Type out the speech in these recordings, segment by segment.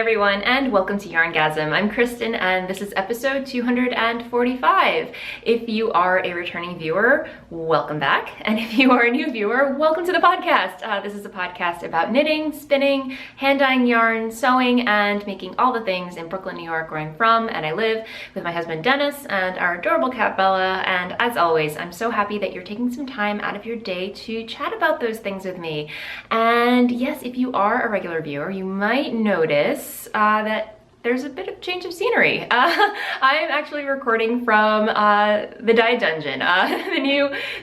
everyone, and welcome to YarnGasm. I'm Kristen, and this is episode 245. If you are a returning viewer, welcome back. And if you are a new viewer, welcome to the podcast. This is a podcast about knitting, spinning, hand-dyeing yarn, sewing, and making all the things in Brooklyn, New York, where I'm from and I live with my husband Dennis and our adorable cat Bella. And as always, I'm so happy that you're taking some time out of your day to chat about those things with me. And yes, if you are a regular viewer, you might notice that there's a bit of change of scenery. I'm actually recording from the Dye Dungeon,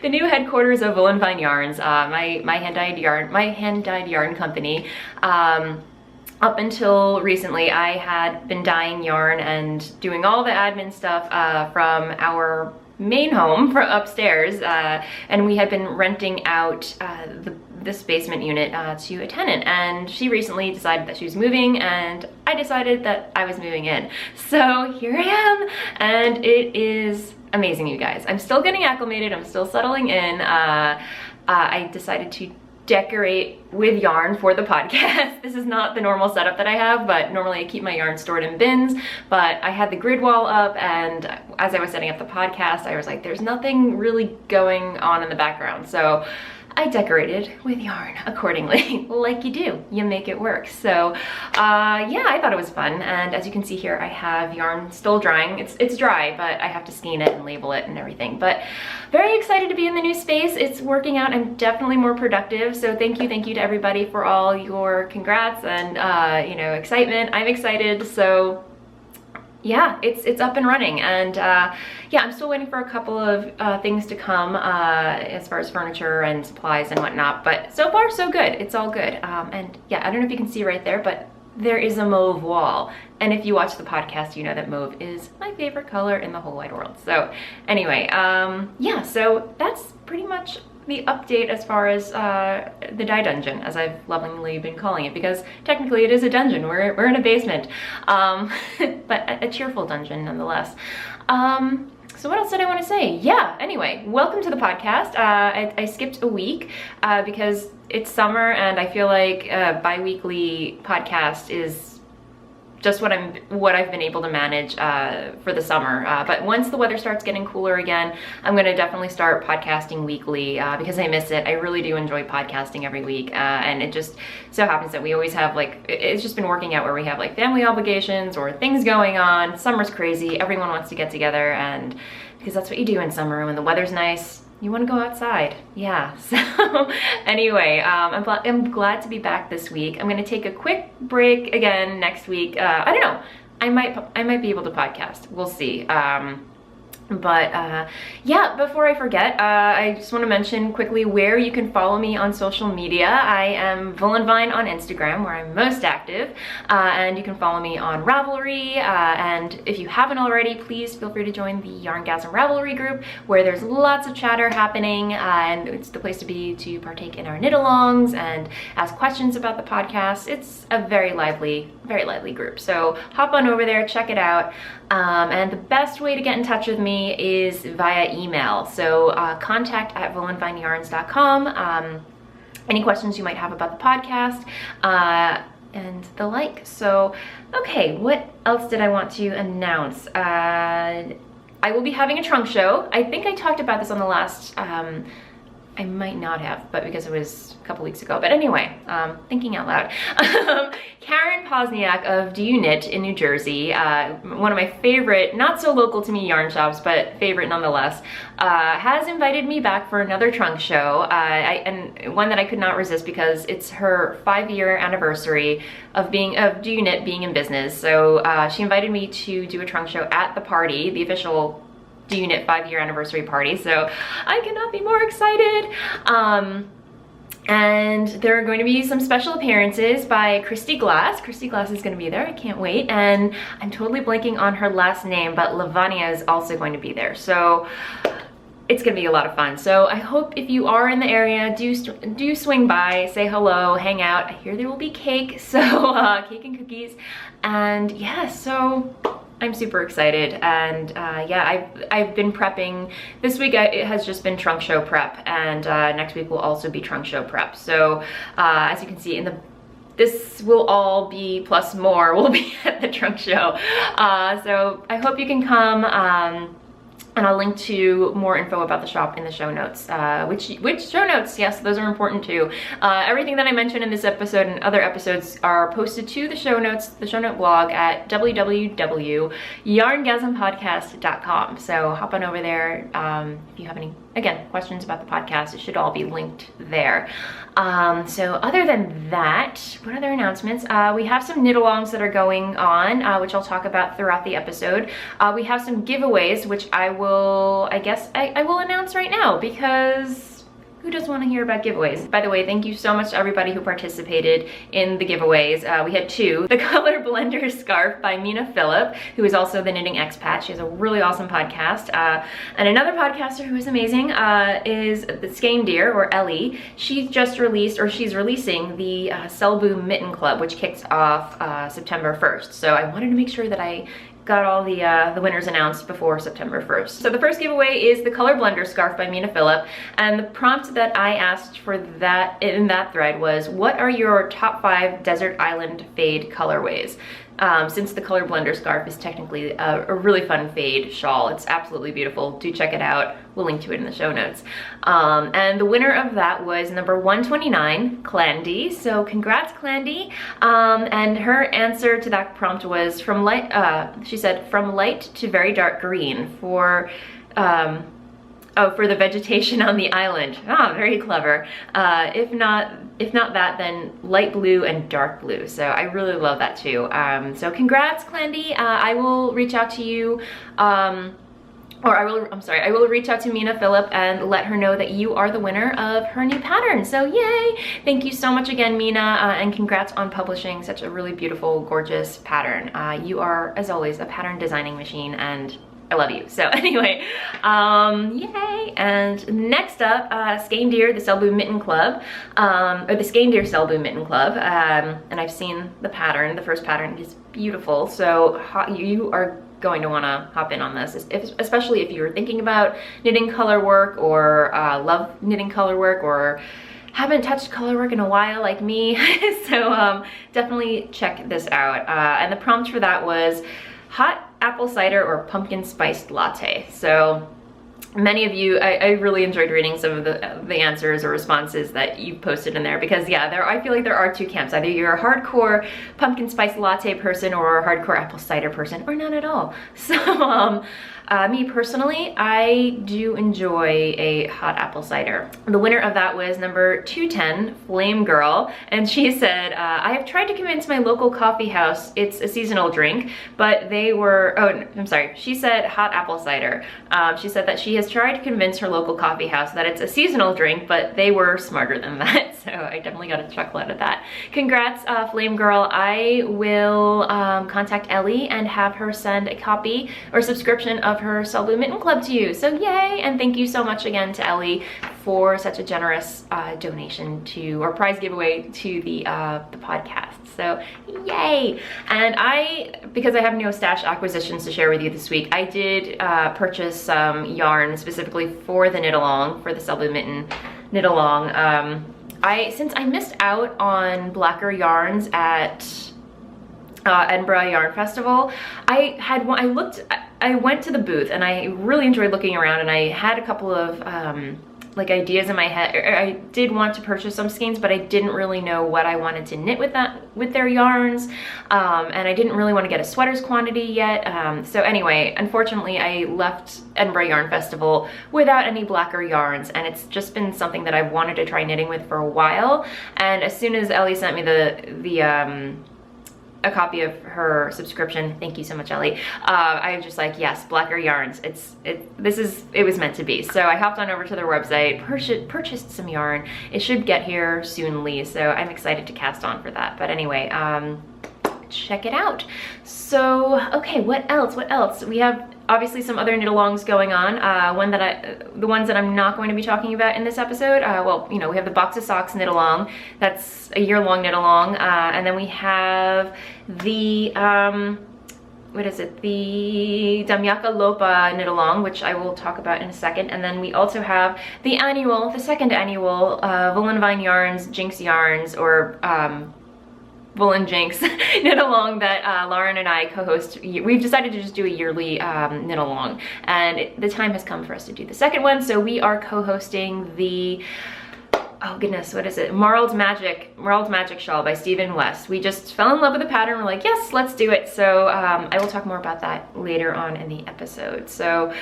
the new headquarters of Voolenvine Yarns, my hand-dyed yarn company. Up until recently, I had been dyeing yarn and doing all the admin stuff from our main home for upstairs, and we had been renting out this basement unit to a tenant, and she recently decided that she was moving, and I decided that I was moving in. So here I am, and it is amazing, you guys. I'm still getting acclimated, I'm still settling in. I decided to decorate with yarn for the podcast. This is not the normal setup that I have, but normally I keep my yarn stored in bins, but I had the grid wall up, and as I was setting up the podcast, I was like, there's nothing really going on in the background. So I decorated with yarn accordingly, like you do. You make it work. So yeah, I thought it was fun. And as you can see here, I have yarn still drying. It's dry, but I have to steam it and label it and everything. But very excited to be in the new space. It's working out. I'm definitely more productive. So thank you to everybody for all your congrats and excitement. I'm excited. So yeah, it's up and running, and yeah, I'm still waiting for a couple of things to come as far as furniture and supplies and whatnot, but so far so good. It's all good. And yeah, I don't know if you can see right there, but there is a mauve wall, and if you watch the podcast, you know that mauve is my favorite color in the whole wide world. So anyway, yeah, so that's pretty much the update as far as the Dye Dungeon, as I've lovingly been calling it, because technically it is a dungeon. We're in a basement, but a cheerful dungeon nonetheless. So what else did I want to say? Yeah, anyway, welcome to the podcast. I skipped a week because it's summer, and I feel like a bi-weekly podcast is just what I've been able to manage for the summer. But once the weather starts getting cooler again, I'm gonna definitely start podcasting weekly because I miss it. I really do enjoy podcasting every week, and it just so happens that we always have it's just been working out where we have family obligations or things going on. Summer's crazy, everyone wants to get together, and because that's what you do in summer when the weather's nice. You want to go outside. Yeah, so anyway, I'm glad to be back this week. I'm gonna take a quick break again next week. I don't know, I might be able to podcast, we'll see. But yeah, before I forget, I just want to mention quickly where you can follow me on social media. I am Voolenvine on Instagram, where I'm most active, and you can follow me on Ravelry, and if you haven't already, please feel free to join the YarnGasm Ravelry group, where there's lots of chatter happening, and it's the place to be to partake in our knit-alongs and ask questions about the podcast. It's a very lively group, so hop on over there, check it out. And the best way to get in touch with me is via email. So contact@voolenvineyarns.com. Any questions you might have about the podcast and the like. So, okay, what else did I want to announce? I will be having a trunk show. I think I talked about this on the last, I might not have, but because it was a couple weeks ago. But anyway, thinking out loud. Karen Posniak of Do You Knit in New Jersey, one of my favorite, not so local to me yarn shops, but favorite nonetheless, has invited me back for another trunk show, and one that I could not resist because it's her 5-year anniversary of Do You Knit being in business. So she invited me to do a trunk show at the party, the official Do You Knit 5-year anniversary party, so I cannot be more excited. And there are going to be some special appearances by Christy Glass. Christy Glass is going to be there, I can't wait. And I'm totally blanking on her last name, but Lavania is also going to be there. So it's gonna be a lot of fun. So I hope if you are in the area, do swing by, say hello, hang out. I hear there will be cake, so cake and cookies. And yeah, so I'm super excited, and yeah, I've been prepping. This week it has just been trunk show prep, and next week will also be trunk show prep. So as you can see in the this will all be, plus more, will be at the trunk show. So I hope you can come. And I'll link to more info about the shop in the show notes. Which show notes? Yes, those are important too. Everything that I mentioned in this episode and other episodes are posted to the show notes, the show note blog at www.yarngasmpodcast.com. So hop on over there. If you have any, again, questions about the podcast, it should all be linked there. So other than that, what other announcements? We have some knit-alongs that are going on, which I'll talk about throughout the episode. We have some giveaways, which I guess I will announce right now, because who doesn't want to hear about giveaways? By the way, thank you so much to everybody who participated in the giveaways. We had two. The Color Blender Scarf by Mina Phillip, who is also the Knitting Expat. She has a really awesome podcast. And another podcaster who is amazing is the Skane Deer, or Ellie. She's releasing the Selbu Mitten Club, which kicks off September 1st. So I wanted to make sure that I got all the winners announced before September 1st. So the first giveaway is the Color Blender Scarf by Mina Phillip, and the prompt that I asked for that in that thread was, what are your top 5 desert island fade colorways? Since the Color Blender Scarf is technically a really fun fade shawl. It's absolutely beautiful. Do check it out. We'll link to it in the show notes. And the winner of that was number 129, Clandy. So congrats, Clandy. And her answer to that prompt was from light, she said, from light to very dark green for the vegetation on the island. Ah, very clever. If not that, then light blue and dark blue. So I really love that too. So congrats, Clandy. I will reach out to you, I will reach out to Mina Phillip and let her know that you are the winner of her new pattern. So yay! Thank you so much again, Mina, and congrats on publishing such a really beautiful, gorgeous pattern. You are, as always, a pattern designing machine, and I love you. So anyway, yay! And next up, Skane Deer, the Selbu Mitten Club, or the Skane Deer Selbu Mitten Club, and I've seen the pattern. The first pattern is beautiful, so you are going to want to hop in on this, especially if you're thinking about knitting color work, or love knitting color work, or haven't touched color work in a while like me. So definitely check this out. And the prompt for that was hot apple cider or pumpkin spiced latte. So many of you, I really enjoyed reading some of the answers or responses that you posted in there, because yeah, I feel like there are two camps. Either you're a hardcore pumpkin spice latte person or a hardcore apple cider person, or none at all. So me personally, I do enjoy a hot apple cider. The winner of that was number 210, Flame Girl, and she said, I have tried to convince my local coffee house it's a seasonal drink, but they were, she said hot apple cider. She said that she has tried to convince her local coffee house that it's a seasonal drink, but they were smarter than that. So I definitely got a chuckle out of that. Congrats, Flame Girl. I will contact Ellie and have her send a copy or subscription of her Selbu Mitten Club to you. So yay! And thank you so much again to Ellie for such a generous donation to, or prize giveaway to the podcast. So yay! And because I have no stash acquisitions to share with you this week, I did purchase some yarn specifically for the knit along, for the Selbu Mitten knit along. Since I missed out on blacker yarns at Edinburgh Yarn Festival, I went to the booth and I really enjoyed looking around, and I had a couple of like ideas in my head. I did want to purchase some skeins, but I didn't really know what I wanted to knit with their yarns, and I didn't really want to get a sweaters quantity yet. So anyway, unfortunately, I left Edinburgh Yarn Festival without any blacker yarns, and it's just been something that I've wanted to try knitting with for a while. And as soon as Ellie sent me a copy of her subscription, thank you so much, Ellie, I was just like, yes, blacker yarns, it was meant to be. So I hopped on over to their website, purchased some yarn. It should get here soonly, so I'm excited to cast on for that. But anyway, check it out. So okay, what else? We have obviously some other knit-alongs going on. The ones that I'm not going to be talking about in this episode, well, you know, we have the Box of Socks knit-along. That's a year-long knit-along. And then we have the, what is it? The Damyaka Lopa knit-along, which I will talk about in a second. And then we also have the second annual Voolenvine Yarns, Jinx Yarns, or Woolen Jinx knit along that Lauren and I co-host. We've decided to just do a yearly knit along, and the time has come for us to do the second one. So we are co-hosting the, oh goodness, what is it? Marled Magic Shawl by Stephen West. We just fell in love with the pattern. We're like, yes, let's do it. So I will talk more about that later on in the episode. So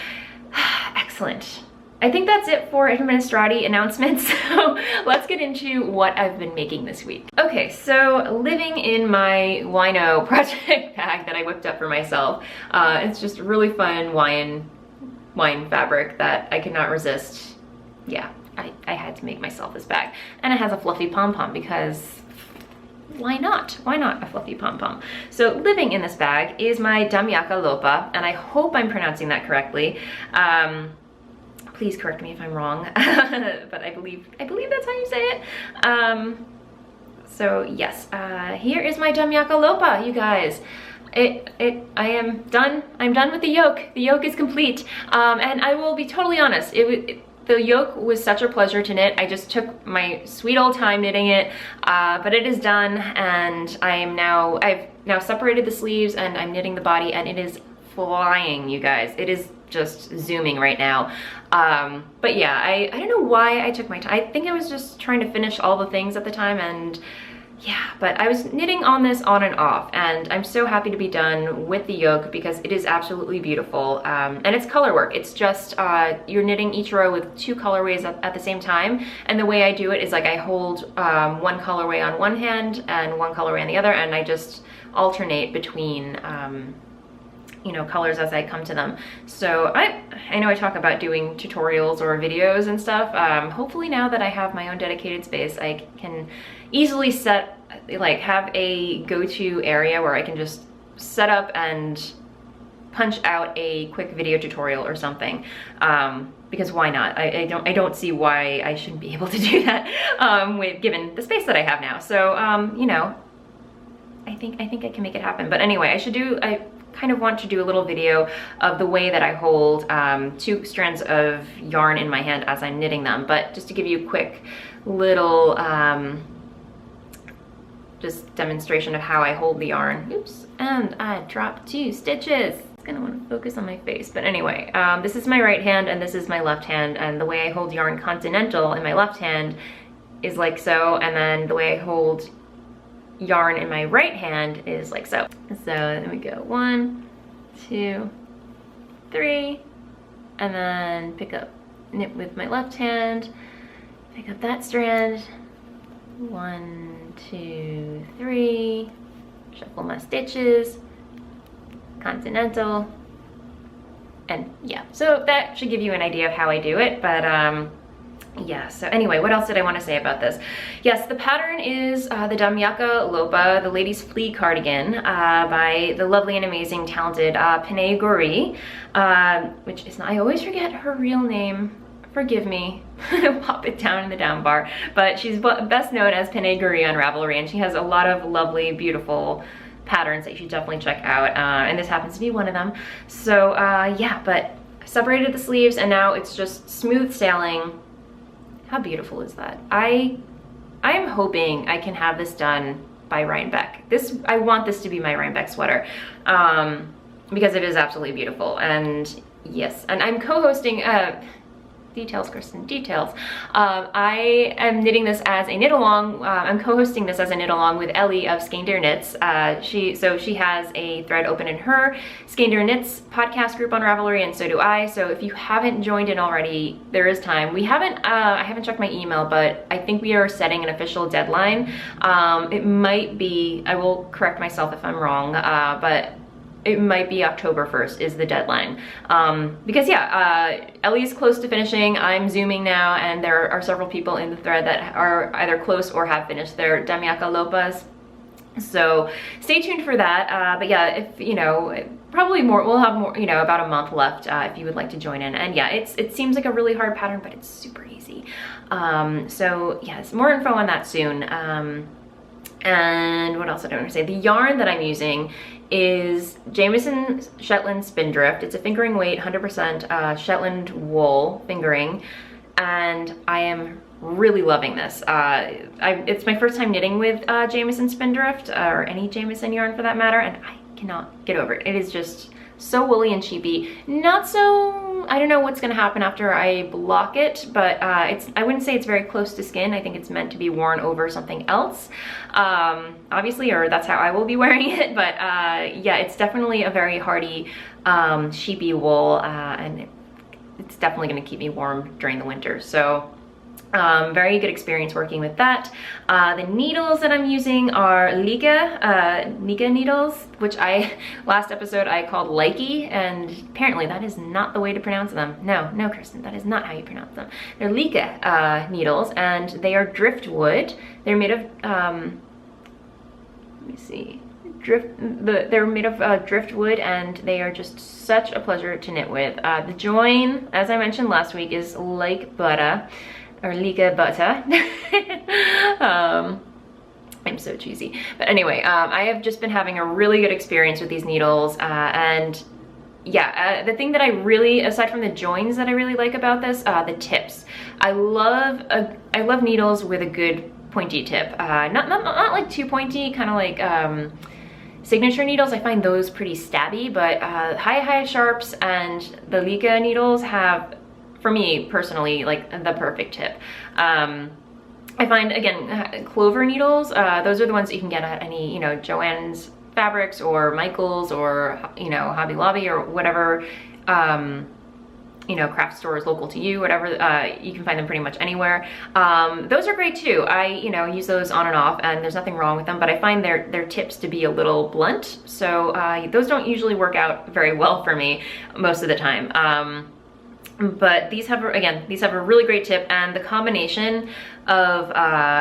excellent. I think that's it for administrati announcements. So let's get into what I've been making this week. Okay, so living in my wino project bag that I whipped up for myself. It's just really fun wine fabric that I could not resist. Yeah, I had to make myself this bag. And it has a fluffy pom-pom because why not? Why not a fluffy pom-pom? So living in this bag is my Damyaka Lopa, and I hope I'm pronouncing that correctly. Please correct me if I'm wrong, but I believe that's how you say it. So yes, here is my Damyaka Lopa, you guys. I am done. I'm done with the yoke. The yoke is complete. And I will be totally honest, the yoke was such a pleasure to knit. I just took my sweet old time knitting it, but it is done, and I've now separated the sleeves and I'm knitting the body, and it is flying, you guys. It is just zooming right now. But yeah, I don't know why I took my time. I think I was just trying to finish all the things at the time, and yeah, but I was knitting on this on and off, and I'm so happy to be done with the yoke because it is absolutely beautiful. And it's color work. It's just, you're knitting each row with 2 colorways at the same time. And the way I do it is like I hold one colorway on one hand and one colorway on the other, and I just alternate between you know, colors as I come to them. So I know I talk about doing tutorials or videos and stuff. Hopefully now that I have my own dedicated space, I can easily have a go-to area where I can just set up and punch out a quick video tutorial or something. Because why not? I don't see why I shouldn't be able to do that given the space that I have now. So you know, I think I can make it happen. But anyway, I kind of want to do a little video of the way that I hold 2 strands of yarn in my hand as I'm knitting them. But just to give you a quick little just demonstration of how I hold the yarn. Oops, and I dropped 2 stitches. It's gonna want to focus on my face. But anyway, this is my right hand and this is my left hand, and the way I hold yarn continental in my left hand is like so, and then the way I hold yarn in my right hand is like so. So there we go, 1, 2, 3, and then pick up, knit with my left hand, pick up that strand, 1, 2, 3, shuffle my stitches, continental, and yeah, so that should give you an idea of how I do it. But yeah, so anyway, what else did I want to say about this? Yes, the pattern is the Damyaka Lopa, the Ladies Flea Cardigan by the lovely and amazing, talented Panay Gori, which is, I always forget her real name. Forgive me, I'll pop it down in the down bar. But she's best known as Panay Gori on Ravelry, and she has a lot of lovely, beautiful patterns that you should definitely check out. And this happens to be one of them. So yeah, but I separated the sleeves, and now it's just smooth sailing. How beautiful is that? I am hoping I can have this done by Rhinebeck. I want this to be my Rhinebeck sweater because it is absolutely beautiful. And yes, and I'm co-hosting, details, Kristen, details. I am knitting this as a knit along. I'm co-hosting this as a knit along with Ellie of Skander Knits. She has a thread open in her Skander Knits podcast group on Ravelry, and so do I. So if you haven't joined in already, there is time. I haven't checked my email, but I think we are setting an official deadline. It might be, I will correct myself if I'm wrong, but it might be October 1st is the deadline. Because yeah, Ellie's close to finishing, I'm zooming now, and there are several people in the thread that are either close or have finished their Damyaka Lopas. So stay tuned for that. But yeah, if, you know, probably more, we'll have more, you know, about a month left if you would like to join in. And yeah, it seems like a really hard pattern, but it's super easy. So yes, more info on that soon. And what else did I want to say? The yarn that I'm using is Jameson Shetland Spindrift. It's a fingering weight, 100% Shetland wool fingering, and I am really loving this. It's my first time knitting with Jameson Spindrift, or any Jameson yarn for that matter, and I cannot get over it. It is just so woolly and cheapy. Not so, I don't know what's gonna happen after I block it, but I wouldn't say it's very close to skin. I think it's meant to be worn over something else, obviously, or that's how I will be wearing it. But yeah, it's definitely a very hardy, sheepy wool, and it's definitely gonna keep me warm during the winter. So very good experience working with that. The needles that I'm using are Nika needles, which last episode I called Likey, and apparently that is not the way to pronounce them. No, Kristen, that is not how you pronounce them. They're Nika needles, and they are driftwood. They're made of, let me see, they're made of driftwood, and they are just such a pleasure to knit with. The join, as I mentioned last week, is like butter, or Liga butter. I'm so cheesy. But anyway, I have just been having a really good experience with these needles, and yeah, the thing that I really, aside from the joins that I really like about this, the tips. I love needles with a good pointy tip. Not like too pointy, kind of like signature needles. I find those pretty stabby, but high sharps and the Liga needles have, for me personally, like the perfect tip. I find, again, clover needles, those are the ones that you can get at any, you know, Joann's Fabrics or Michael's or, you know, Hobby Lobby or whatever, you know, craft stores local to you, whatever, you can find them pretty much anywhere. Those are great too. I, you know, use those on and off, and there's nothing wrong with them, but I find their tips to be a little blunt, so those don't usually work out very well for me most of the time. But these have, again, these have a really great tip, and the combination of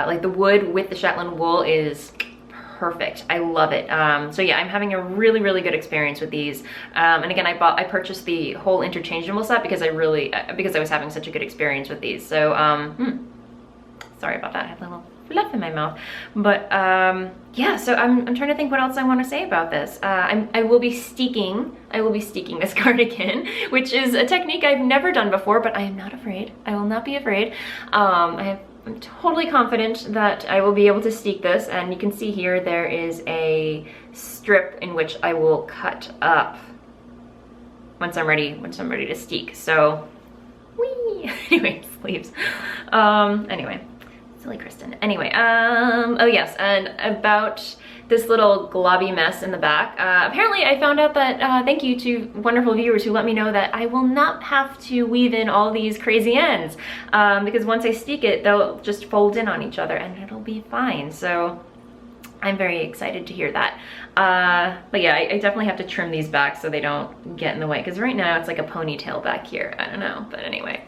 like the wood with the Shetland wool is perfect. I love it. So yeah, I'm having a really good experience with these. And again, I purchased the whole interchangeable set because I was having such a good experience with these. So sorry about that. I have a little fluff in my mouth. But yeah, so I'm trying to think what else I want to say about this. I will be steeking this cardigan, which is a technique I've never done before, but I am not afraid. I will not be afraid. I'm totally confident that I will be able to steek this, and you can see here there is a strip in which I will cut up once I'm ready to steek. So, whee! Anyway, sleeves. Anyway. Silly Kristen. Anyway, oh yes, and about this little globby mess in the back. Apparently I found out that, thank you to wonderful viewers who let me know that I will not have to weave in all these crazy ends, because once I steek it, they'll just fold in on each other and it'll be fine. So I'm very excited to hear that. But yeah, I definitely have to trim these back so they don't get in the way, because right now it's like a ponytail back here. I don't know, but anyway.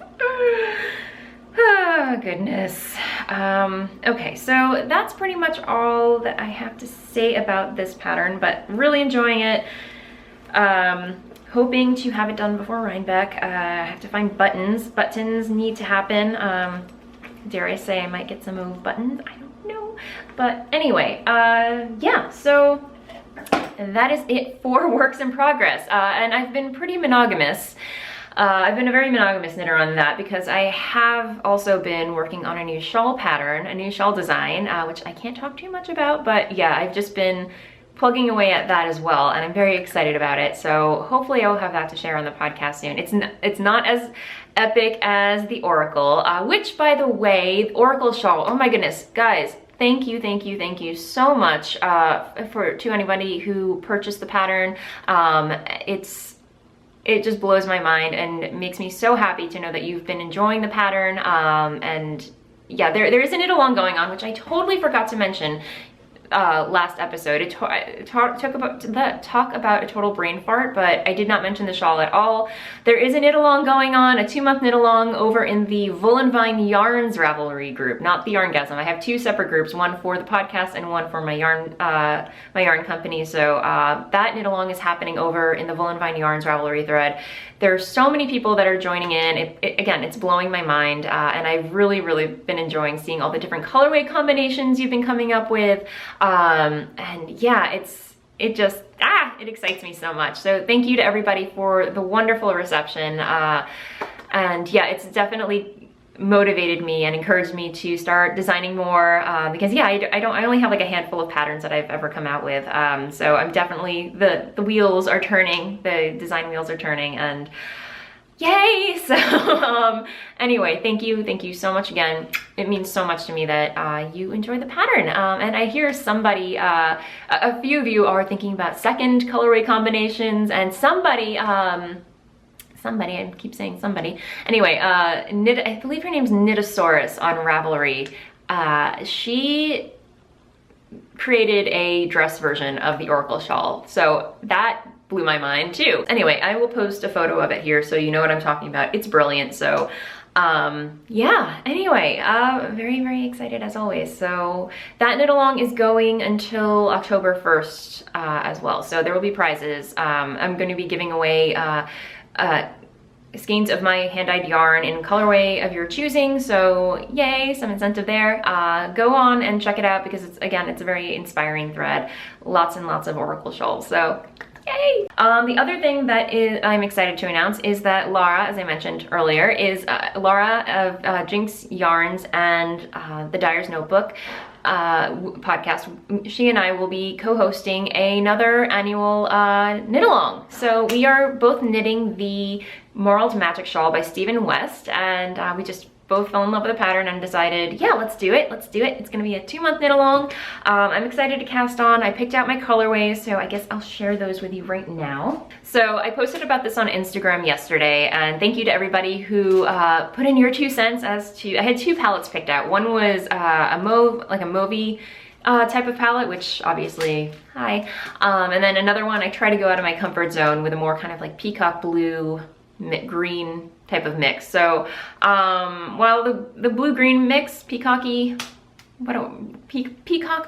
Oh, goodness. Okay, so that's pretty much all that I have to say about this pattern, but really enjoying it. Hoping to have it done before Rhinebeck. I have to find buttons. Buttons need to happen. Dare I say I might get some mauve buttons? I don't know. But anyway, yeah, so that is it for works in progress. And I've been pretty monogamous. I've been a very monogamous knitter on that, because I have also been working on a new shawl pattern, a new shawl design, which I can't talk too much about, but yeah, I've just been plugging away at that as well, and I'm very excited about it. So hopefully I'll have that to share on the podcast soon. It's not as epic as the Oracle, which, by the way, the Oracle shawl, oh my goodness, guys, thank you so much to anybody who purchased the pattern. It just blows my mind and makes me so happy to know that you've been enjoying the pattern. And yeah, there is a knit along going on, which I totally forgot to mention last episode. Talk about a total brain fart, but I did not mention the shawl at all. There is a knit along going on, a 2-month knit along over in the Voolenvine Yarns Ravelry group, not the YarnGasm. I have 2 separate groups, one for the podcast and one for my yarn company. So that knit along is happening over in the Voolenvine Yarns Ravelry thread. There are so many people that are joining in. Again, it's blowing my mind, and I've really been enjoying seeing all the different colorway combinations you've been coming up with. And yeah, it excites me so much. So thank you to everybody for the wonderful reception. And yeah, it's definitely motivated me and encouraged me to start designing more, because yeah, I only have like a handful of patterns that I've ever come out with. So I'm definitely, the wheels are turning, the design wheels are turning, and yay! So anyway, thank you so much again. It means so much to me that you enjoy the pattern. And I hear somebody, a few of you are thinking about second colorway combinations, and somebody, I keep saying somebody. Anyway, I believe her name's Knidosaurus on Ravelry. She created a dress version of the Oracle shawl. So that blew my mind too. Anyway, I will post a photo of it here so you know what I'm talking about. It's brilliant. So yeah, anyway, very excited as always. So that knit along is going until October 1st as well. So there will be prizes. I'm going to be giving away skeins of my hand-dyed yarn in colorway of your choosing, so yay, some incentive there. Go on and check it out because it's a very inspiring thread. Lots and lots of Oracle shawls, so yay! The other thing that I'm excited to announce is that Laura, as I mentioned earlier, is Laura of Jinx Yarns and the Dyer's Notebook podcast. She and I will be co-hosting another annual knit along. So we are both knitting the Marled Magic shawl by Stephen West, and we just both fell in love with the pattern and decided, yeah, let's do it. It's gonna be a 2-month knit along. I'm excited to cast on. I picked out my colorways, so I guess I'll share those with you right now. So I posted about this on Instagram yesterday, and thank you to everybody who put in your 2 cents as to, I had 2 palettes picked out. One was a mauve, like a mauvey type of palette, which obviously, hi. And then another one, I try to go out of my comfort zone with a more kind of like peacock blue, green type of mix. So while the blue-green mix, peacock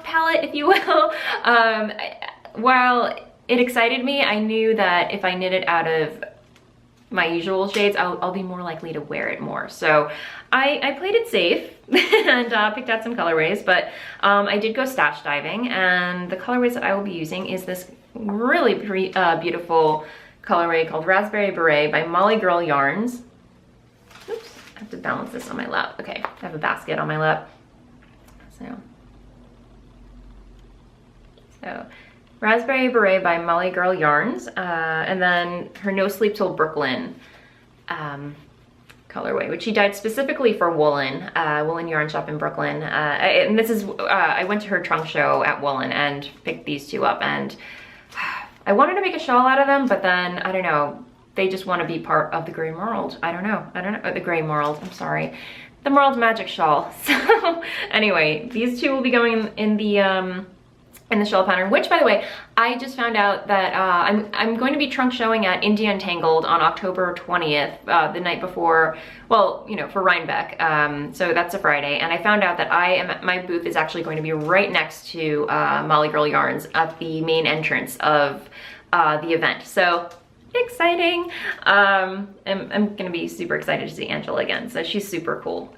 palette, if you will, while it excited me, I knew that if I knit it out of my usual shades, I'll be more likely to wear it more. So I played it safe and picked out some colorways, but I did go stash diving, and the colorways that I will be using is this really beautiful colorway called Raspberry Beret by Molly Girl Yarns. Oops, I have to balance this on my lap. Okay, I have a basket on my lap. So Raspberry Beret by Molly Girl Yarns, and then her No Sleep Till Brooklyn colorway, which she dyed specifically for Woolen Yarn Shop in Brooklyn. And this is, I went to her trunk show at Woolen and picked these 2 up, and I wanted to make a shawl out of them, but then, I don't know, they just want to be part of the Grey Marled. I don't know, the Grey Marled, I'm sorry. The Marled Magic shawl. So anyway, these 2 will be going in the shawl pattern, which, by the way, I just found out that I'm going to be trunk showing at India Untangled on October 20th, the night before, well, you know, for Rhinebeck. So that's a Friday, and I found out that my booth is actually going to be right next to Molly Girl Yarns at the main entrance of the event. So exciting. I'm gonna be super excited to see Angela again. So she's super cool.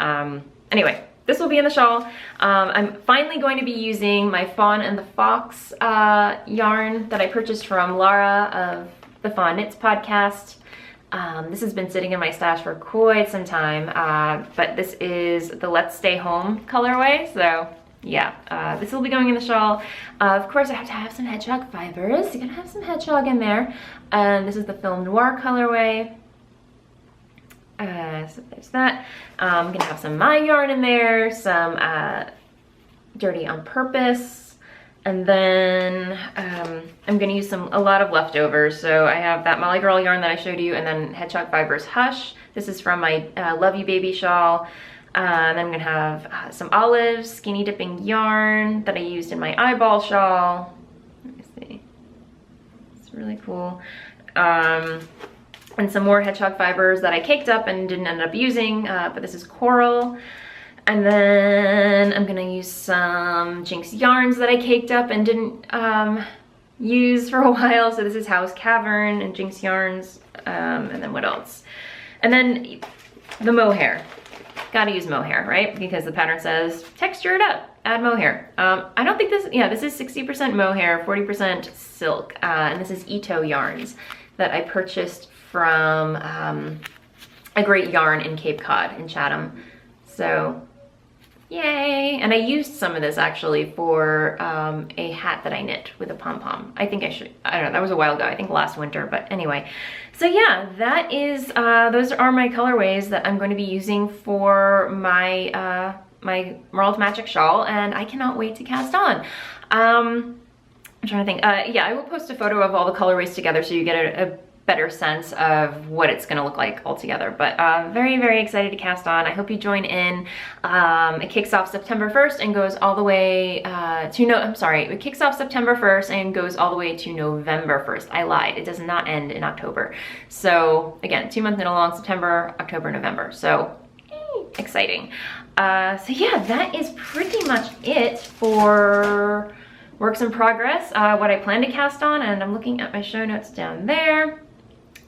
Anyway, this will be in the shawl. I'm finally going to be using my Fawn and the Fox yarn that I purchased from Lara of the Fawn Knits podcast. This has been sitting in my stash for quite some time, but this is the Let's Stay Home colorway. So yeah, this will be going in the shawl. Of course, I have to have some hedgehog fibers. You're gonna have some hedgehog in there. And this is the Film Noir colorway. So there's that. I'm gonna have some my yarn in there, some Dirty on Purpose, and then I'm gonna use a lot of leftovers. So I have that Molly Girl yarn that I showed you, and then Hedgehog Fibers Hush. This is from my Love You Baby shawl. And then I'm gonna have some Olive Skinny Dipping yarn that I used in my eyeball shawl. Let me see. It's really cool. And some more hedgehog fibers that I caked up and didn't end up using, but this is Coral. And then I'm gonna use some Jinx yarns that I caked up and didn't use for a while. So this is House Cavern and Jinx yarns, and then what else? And then the mohair. Gotta use mohair, right? Because the pattern says texture it up, add mohair. I don't think this, yeah, this is 60% mohair, 40% silk, and this is Ito yarns that I purchased from a great yarn in Cape Cod in Chatham. So yay. And I used some of this actually for a hat that I knit with a pom-pom. I think I don't know, that was a while ago, I think last winter, but anyway. So yeah, that is, those are my colorways that I'm going to be using for my, my Marled Magic shawl, and I cannot wait to cast on. I'm trying to think, yeah, I will post a photo of all the colorways together so you get a better sense of what it's gonna look like all together. But very, very excited to cast on. I hope you join in. It kicks off September 1st and goes all the way it kicks off September 1st and goes all the way to November 1st. I lied, it does not end in October. So again, 2 month knit along, September, October, November. So exciting. So yeah, that is pretty much it for works in progress, what I plan to cast on, and I'm looking at my show notes down there.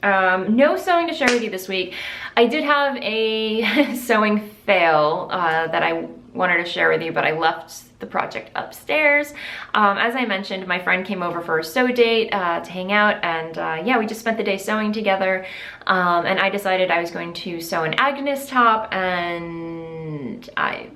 No sewing to share with you this week. I did have a sewing fail that I wanted to share with you, but I left the project upstairs. As I mentioned, my friend came over for a sew date to hang out, and yeah, we just spent the day sewing together, and I decided I was going to sew an Agnes top, and I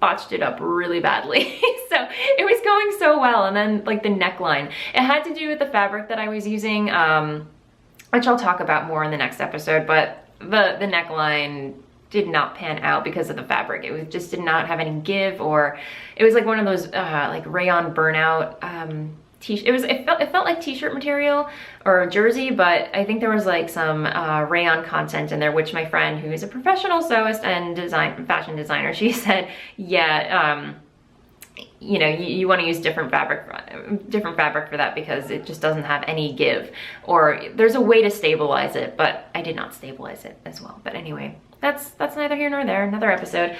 botched it up really badly. So it was going so well, and then like the neckline, it had to do with the fabric that I was using, which I'll talk about more in the next episode, but the neckline did not pan out because of the fabric. It was just did not have any give, or it was like one of those like rayon burnout it felt like t-shirt material or jersey, but I think there was like some rayon content in there, which my friend, who is a professional sewist and fashion designer, she said, yeah, you know, you want to use different fabric for that, because it just doesn't have any give, or there's a way to stabilize it, but I did not stabilize it as well. But anyway, that's neither here nor there, another episode.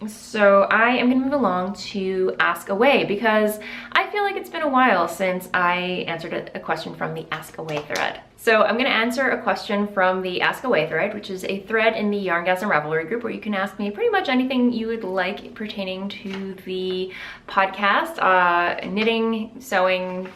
So I am gonna move along to Ask Away, because I feel like it's been a while since I answered a question from the Ask Away thread. So I'm gonna answer a question from the Ask Away thread, which is a thread in the YarnGasm Ravelry group where you can ask me pretty much anything you would like pertaining to the podcast, knitting, sewing,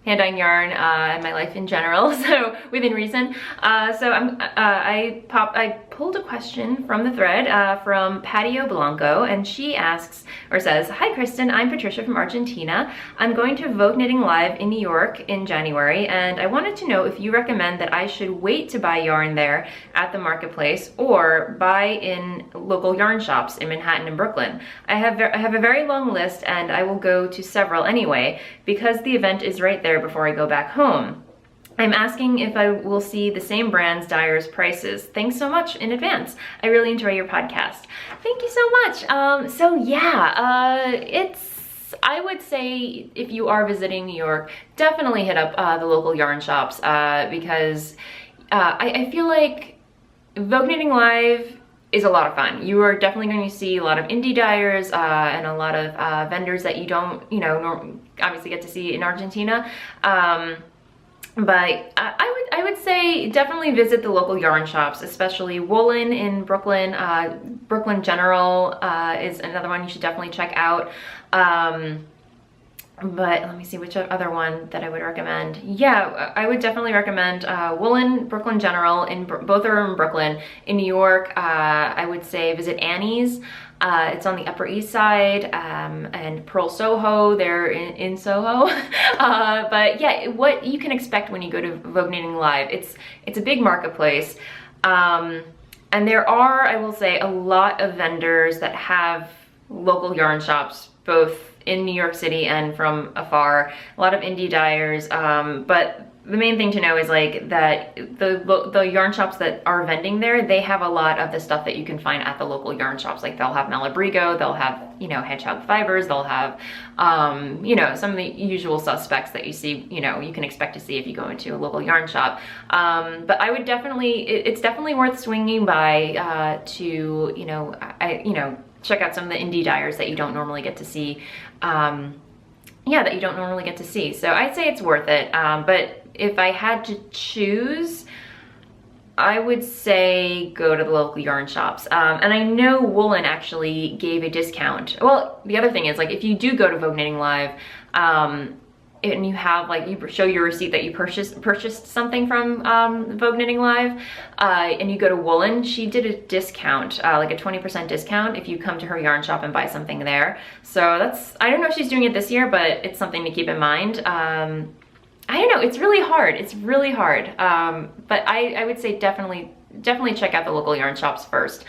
hand-dyeing yarn, and my life in general, so within reason. So I pulled a question from the thread from Patio Blanco, and she asks, or says, "Hi Kristen, I'm Patricia from Argentina. I'm going to Vogue Knitting Live in New York in January, and I wanted to know if you recommend that I should wait to buy yarn there at the marketplace or buy in local yarn shops in Manhattan and Brooklyn. I have a very long list, and I will go to several anyway, because the event is right there before I go back home. I'm asking if I will see the same brands, dyers, prices. Thanks so much in advance. I really enjoy your podcast." Thank you so much. So yeah, I would say if you are visiting New York, definitely hit up the local yarn shops, because I feel like Vogue Knitting Live is a lot of fun. You are definitely going to see a lot of indie dyers and a lot of vendors that you don't, obviously get to see in Argentina. But I would say definitely visit the local yarn shops, especially Woolen in Brooklyn. Brooklyn General is another one you should definitely check out. But let me see which other one that I would recommend. Yeah, I would definitely recommend Woolen, Brooklyn General, both are in Brooklyn. In New York, I would say visit Annie's. It's on the Upper East Side, and Pearl Soho, they're in Soho. But yeah, what you can expect when you go to Vogue Knitting Live, it's a big marketplace. And there are, I will say, a lot of vendors that have local yarn shops, both in New York City and from afar, a lot of indie dyers, but the main thing to know is like that the yarn shops that are vending there, they have a lot of the stuff that you can find at the local yarn shops. Like they'll have Malabrigo, they'll have, Hedgehog fibers, they'll have, some of the usual suspects that you see, you can expect to see if you go into a local yarn shop. But I would definitely, it's definitely worth swinging by to, check out some of the indie dyers that you don't normally get to see. That you don't normally get to see. So I'd say it's worth it. But if I had to choose, I would say go to the local yarn shops. And I know Woolen actually gave a discount. Well, the other thing is, like, if you do go to Vogue Knitting Live, and you have like, you show your receipt that you purchased something from Vogue Knitting Live, and you go to Woolen, she did a discount, like a 20% discount if you come to her yarn shop and buy something there. So that's, I don't know if she's doing it this year, but it's something to keep in mind. I don't know, it's really hard. It's really hard. But I would say definitely check out the local yarn shops first.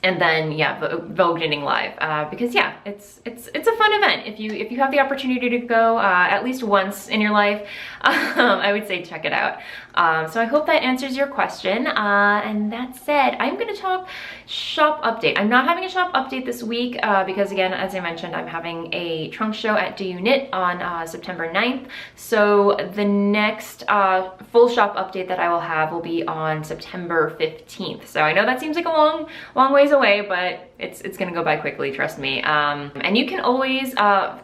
And then, yeah, Vogue Knitting Live, because yeah, it's a fun event. If you have the opportunity to go at least once in your life, I would say check it out. So I hope that answers your question. And that said, I'm gonna talk shop update. I'm not having a shop update this week because, again, as I mentioned, I'm having a trunk show at Do You Knit on September 9th. So the next full shop update that I will have will be on September 15th. So I know that seems like a long ways away, but it's gonna go by quickly, trust me. And you can always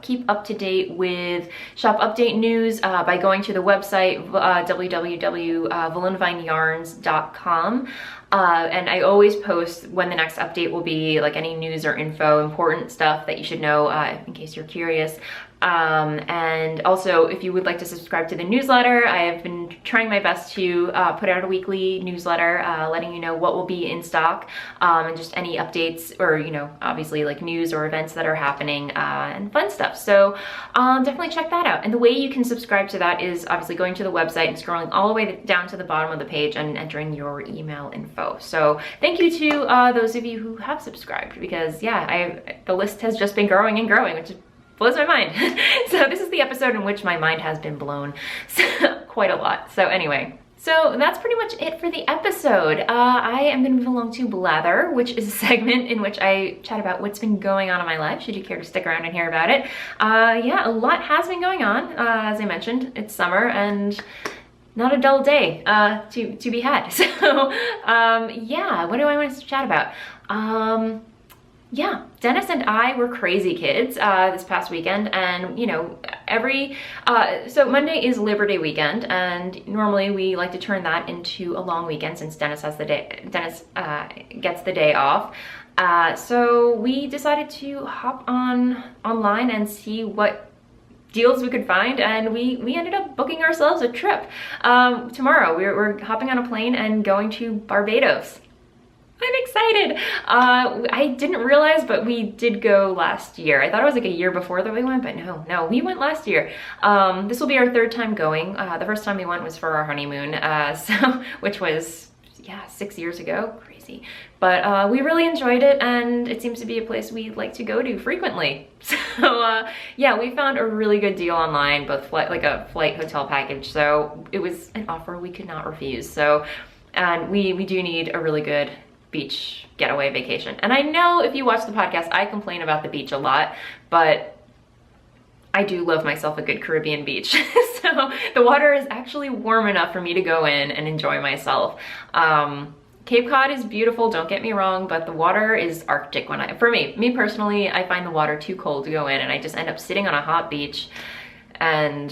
keep up to date with shop update news by going to the website www.voolenvineyarns.com. And I always post when the next update will be, like any news or info, important stuff that you should know in case you're curious. And also, if you would like to subscribe to the newsletter, I have been trying my best to put out a weekly newsletter letting you know what will be in stock and just any updates or, you know, obviously like news or events that are happening and fun stuff. So definitely check that out. And the way you can subscribe to that is obviously going to the website and scrolling all the way down to the bottom of the page and entering your email info. So thank you to those of you who have subscribed, because yeah, the list has just been growing and growing, which blows my mind. So this is the episode in which my mind has been blown quite a lot. So anyway, so that's pretty much it for the episode. I am going to move along to Blather, which is a segment in which I chat about what's been going on in my life, should you care to stick around and hear about it. Yeah, a lot has been going on. As I mentioned, it's summer and not a dull day to be had. So yeah, what do I want to chat about? Yeah, Dennis and I were crazy kids this past weekend, and you know, so Monday is Labor Day weekend, and normally we like to turn that into a long weekend since Dennis gets the day off. So we decided to hop online and see what deals we could find, and we ended up booking ourselves a trip. Tomorrow we're hopping on a plane and going to Barbados. I'm excited. I didn't realize, but we did go last year. I thought it was like a year before that we went, but no, we went last year. This will be our third time going. The first time we went was for our honeymoon, which was, yeah, 6 years ago. Crazy. But we really enjoyed it, and it seems to be a place we like to go to frequently. So yeah, we found a really good deal online, both like a flight hotel package. So it was an offer we could not refuse. So, and we do need a really good beach getaway vacation. And I know if you watch the podcast, I complain about the beach a lot, but I do love myself a good Caribbean beach. So the water is actually warm enough for me to go in and enjoy myself. Cape Cod is beautiful, don't get me wrong, but the water is Arctic for me personally, I find the water too cold to go in, and I just end up sitting on a hot beach, and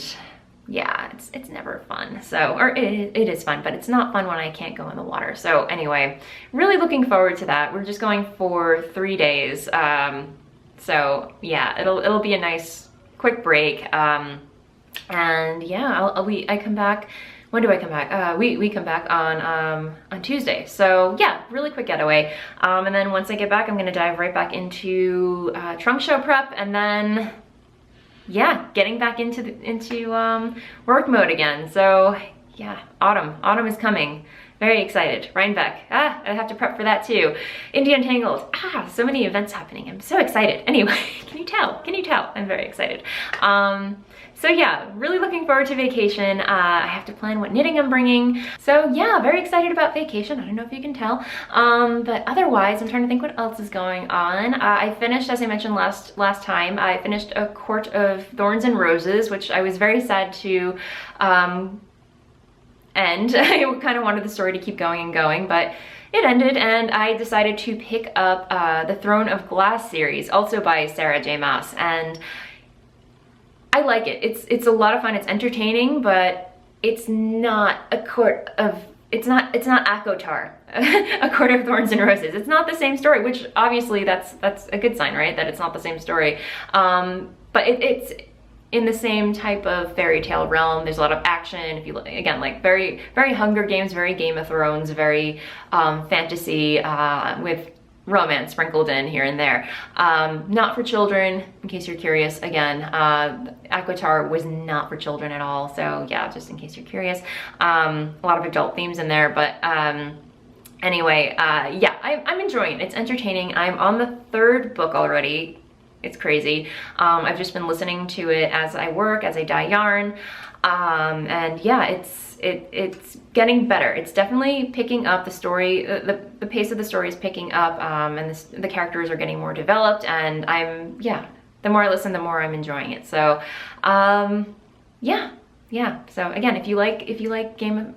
yeah, it's never fun. So, or it is fun, but it's not fun when I can't go in the water. So anyway, really looking forward to that. We're just going for 3 days. So yeah, it'll be a nice quick break. And yeah, I come back. When do I come back? We come back on Tuesday. So yeah, really quick getaway. And then once I get back, I'm gonna dive right back into trunk show prep, and then yeah, getting back into work mode again. So yeah, autumn is coming. Very excited. Rhinebeck, I have to prep for that too. India Untangled, so many events happening. I'm so excited. Anyway, can you tell? I'm very excited. So yeah, really looking forward to vacation. I have to plan what knitting I'm bringing. So yeah, very excited about vacation. I don't know if you can tell. But otherwise, I'm trying to think what else is going on. I finished, as I mentioned last time, I finished A Court of Thorns and Roses, which I was very sad to end. I kind of wanted the story to keep going and going, but it ended, and I decided to pick up the Throne of Glass series, also by Sarah J. Maas, and I like it. It's a lot of fun. It's entertaining, but it's not it's not ACOTAR, A Court of Thorns and Roses. It's not the same story, which obviously that's a good sign, right? That it's not the same story. But in the same type of fairy tale realm. There's a lot of action. If you again, like very Hunger Games, very Game of Thrones, very fantasy with romance sprinkled in here and there. Not for children, in case you're curious. Again, ACOTAR was not for children at all. So yeah, just in case you're curious. A lot of adult themes in there, but anyway, yeah, I'm enjoying it. It's entertaining. I'm on the 3rd book already. It's crazy. I've just been listening to it as I work, as I dye yarn. And yeah, it's getting better. It's definitely picking up. The story, the pace of the story is picking up, and the characters are getting more developed, and yeah, the more I listen, the more I'm enjoying it. So, yeah. So again, if you like Game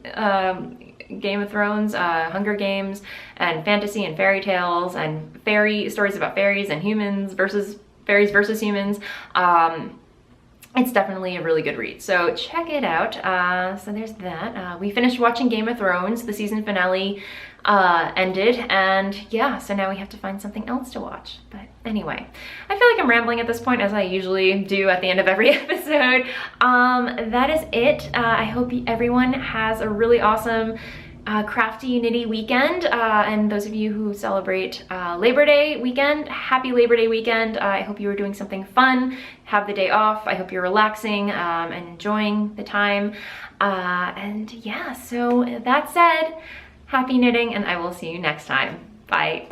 of Thrones, Hunger Games, and fantasy and fairy tales and fairy stories about fairies and fairies versus humans, it's definitely a really good read. So check it out. So there's that. We finished watching Game of Thrones. The season finale ended, and yeah, so now we have to find something else to watch. But anyway, I feel like I'm rambling at this point, as I usually do at the end of every episode. That is it. I hope everyone has a really awesome crafty knitty weekend, and those of you who celebrate Labor Day weekend, happy Labor Day weekend. I hope you are doing something fun, have the day off. I hope you're relaxing and enjoying the time, and yeah, so that said, happy knitting, and I will see you next time. Bye.